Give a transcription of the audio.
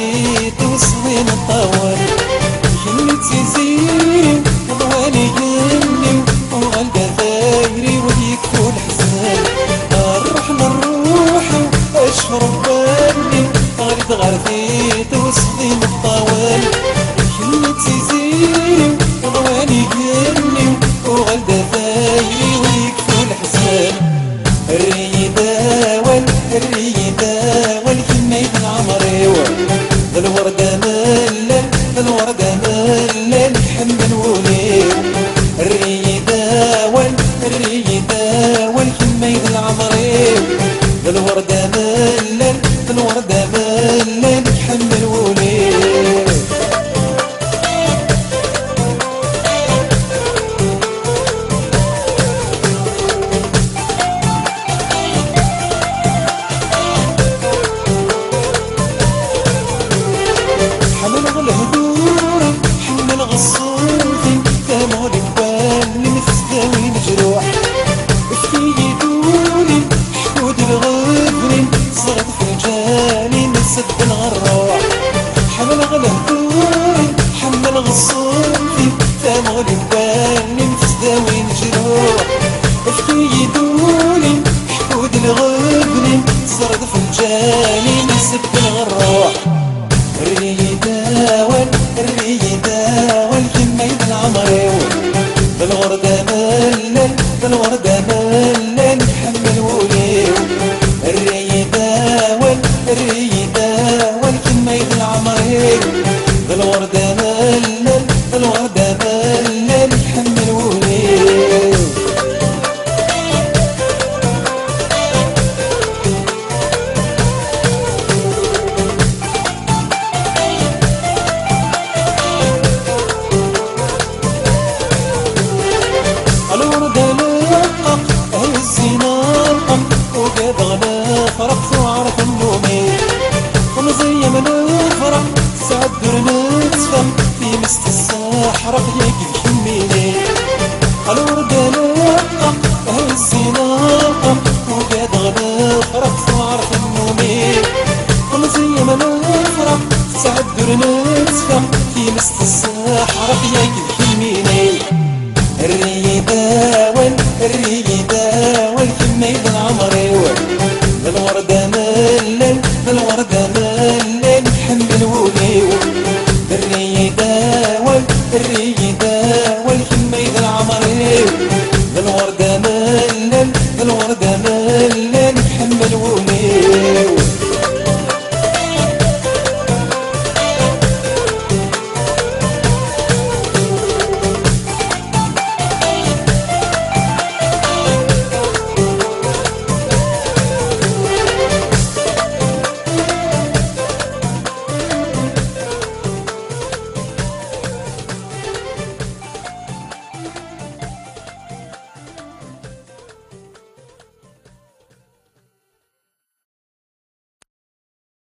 غرفيت وصلين الطوال كنت زيزيري وضواني يمني وغلقة ثايري ويكفو الحزان الرحمة الروحي واشرب بالي غريت غرفيت وصلين الطوال كنت زيزيري وضواني يمني وغلقة ثايري ويكفو الحزان الريدة والكمية العمري الوردة ملل الوردة ملل حمل وليل الريدة والكمية العمري الوردة ملل الوردة ملل حمل وليل حمل الهدوري حمل غصوتي كامو الكوان متسداوي مجروح في يدولي حدود الغفري صرت فنجاني نسد الغروح حمل الهدوري حمل غصوتي كامو الكوان متسداوي مجروح في يدولي حدود الغفري صرت فنجاني نسد الغروح الريدة والكمية العمري بالوردة ملل بالوردة ملل حمل وليو الريدة والكمية العمري بالوردة ملل بالوردة ملل حمل وليو الوردة لقق الزناقم وقد غلا فرق وعرف النومي ومزي من الفرح سعد نتفهم في مست الساحرق يقف حميني الوردة لقق الزناقم وقد غلا فرق وعرف النومي ومزي من الفرح سعد نتفهم في مست الساحرق يقف حميني الريدة والكمية العمري الوردة ملل الوردة ملل حمل وليو